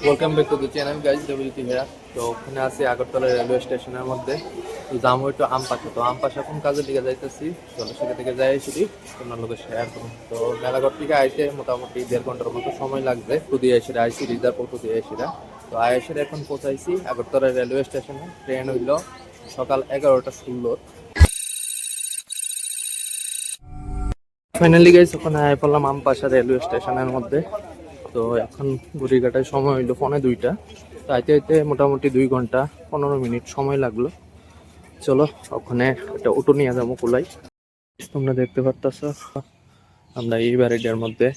Welcome back to the channel guys W T here. তো ওখানে আছি আগরতলা রেলওয়ে স্টেশনের মধ্যে। তো যাবো একটু আমপাশা। তো আমপাশা কোন কাজের দিকে যাইতেছি, চলো সেখান থেকে যাই এসেছি তোমার লোকের শেয়ার করুন। তো মেলাঘর থেকে আইতে মোটামুটি 1.5 ঘন্টার মতো সময় লাগবে। টু এসে আইসি রিজার্ভ টু দিয়ে এসে। তো আইসের এখন পৌঁছাইছি আগরতলা রেলওয়ে স্টেশনে। ট্রেন হইল সকাল 11টা 16। ফাইনালি গাইজ ওখানে আয় পড়লাম আমপাশা রেলওয়ে স্টেশনের মধ্যে। তো এখন ঘড়িকাটায় সময় হইলো 1:45। তো আইতে আইতে মোটামুটি 2 ঘন্টা 15 মিনিট সময় লাগলো। চলো ওখানে একটা অটো নিয়ে যাবো কুলাই। তোমরা দেখতে পারতেছ আমরা এই বাড়িটার মধ্যে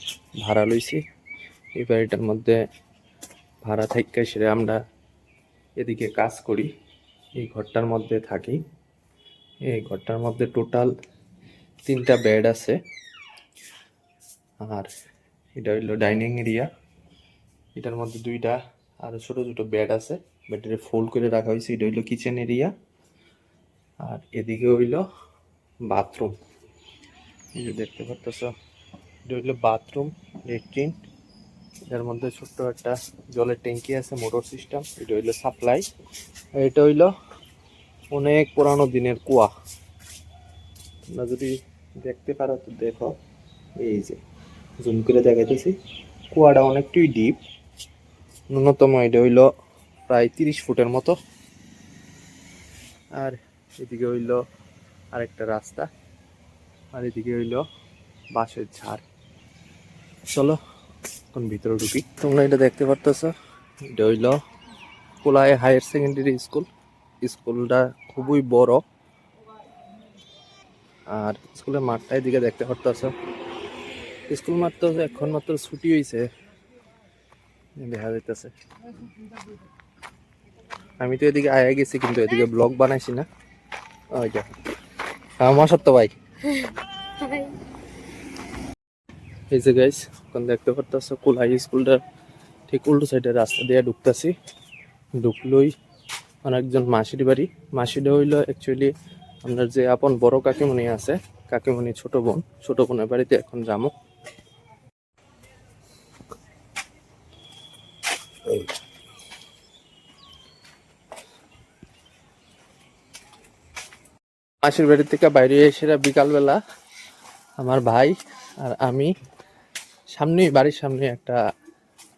ভাড়া লইছি। এই বাড়িটার মধ্যে ভাড়া থেকে সেরে আমরা এদিকে কাজ করি। এই ঘরটার মধ্যে থাকি। এই ঘরটার মধ্যে টোটাল 3টা বেড আছে। আর এটা হইলো ডাইনিং এরিয়া। এটার মধ্যে 2টা আর ছোট ছোট বেড আছে। বেডের ফোল্ড করে রাখা হয়েছে। এটা হইলো কিচেন এরিয়া। আর এদিকে হইলো বাথরুম। এই যে দেখতে পারতেছ এটা হইলো বাথরুম লেট্রিন। এর মধ্যে ছোট্ট একটা জলের ট্যাঙ্কি আছে, মোটর সিস্টেম। এটা হইলো সাপ্লাই। এটা হইলো অনেক পুরানো দিনের কুয়া। তোমরা যদি দেখতে পারো তো দেখো, এই যে জুম করে দেখাইতেছি। কুয়াটা অনেকটাই ডিপ। ন্যূনতম এটা হইলো প্রায় 30 ফুটের মতো। আর এদিকে হইলো আরেকটা রাস্তা। আর এদিকে হইলো বাঁশের ঝাড়। চলো এখন ভিতরে ঢুকি। তোমরা এটা দেখতে পারতেছ, এটা হইলো কোলায় হায়ার সেকেন্ডারি স্কুল। স্কুলটা খুবই বড়। আর স্কুলের মাঠটা এদিকে দেখতে পারতেছ। স্কুল মাঠ তো এখন মাত্র ছুটি হয়েছে দেখা যাইতেছে। আমি তো এদিকে আয়া গেছি কিন্তু এদিকে ব্লগ বানাইছি না। ওইটা আমার সত্য ভাই। এই যে গাইস এখন দেখতে পারতেছ কোলাই স্কুলটা ঠিক উল্টো সাইডের রাস্তা দিয়ে ঢুকতেছি। ঢুকলই অনেকজন মাসির বাড়ি। মাসিটা হইলো অ্যাকচুয়ালি আপনার যে আপন বড় কাকিমণি আছে, কাকিমণি ছোট বোন। ছোট বোনের বাড়িতে এখন যাবো। মাসির বাড়ি থেকে বাইরে এসে বিকালবেলা আমার ভাই আর আমি সামনেই বাড়ির সামনে একটা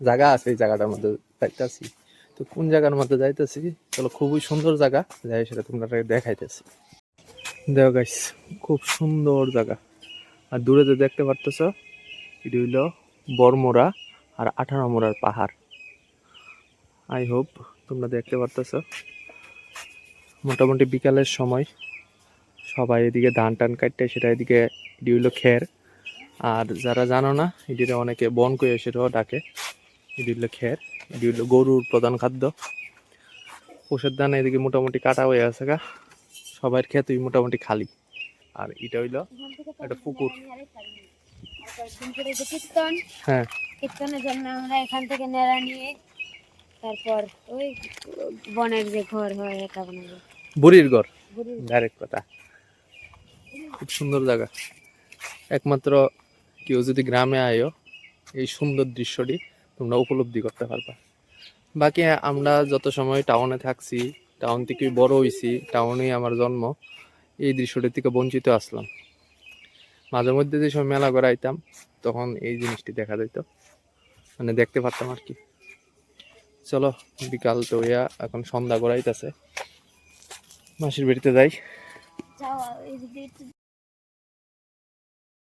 জায়গা আছে, এই জায়গাটার মধ্যে যাইতেছি। তো কোন জায়গার মধ্যে যাইতেছি চলো, খুবই সুন্দর জায়গা, যাই সেটা তোমরা দেখাইতেছি। দেখো গাইস খুব সুন্দর জায়গা। আর দূরে যে দেখতে পারতেছ এটি হইল বড়মোড়া আর 18 মোড়ার পাহাড়। আই হোপ তোমরা দেখতে পারতেছ। মোটামুটি বিকালের সময় সবাই এদিকে ধান টান কাটতে, সেটা এদিকে এটি হইলো খের। আর যারা জানো না এটিতে অনেকে বন করে সেটাও ডাকে। এটি হইলো খের। এটি হইলো গরুর প্রধান খাদ্য। ওষুধ দানা এদিকে মোটামুটি কাটা হয়ে আছে গা, সবার ক্ষেতই মোটামুটি খালি। আর এটা হইলো একটা পুকুর। হ্যাঁ, কীর্তনের জন্য আমরা এখান থেকে নেড়া নিয়ে তারপর ওই বনের যে ঘর হয় এটা বানাবো, বুড়ির ঘর। ডাইরেক্ট কথা, খুব সুন্দর জায়গা। একমাত্র কেউ যদি গ্রামে আয়ো এই সুন্দর দৃশ্যটি তোমরা উপলব্ধি করতে পারবা। বাকি আমরা যত সময় টাউনে থাকছি, টাউন থেকে বড় হয়েছি, টাউনেই আমার জন্ম, এই দৃশ্যটির থেকে বঞ্চিত আসলাম। মাঝে মধ্যে যে সময় মেলা করে আইতাম তখন এই জিনিসটি দেখা যেত, মানে দেখতে পারতাম আর কি। চলো বিকাল তো ইয়া, এখন সন্ধ্যা গড়াইতেছে, মাসির বাড়িতে যাই।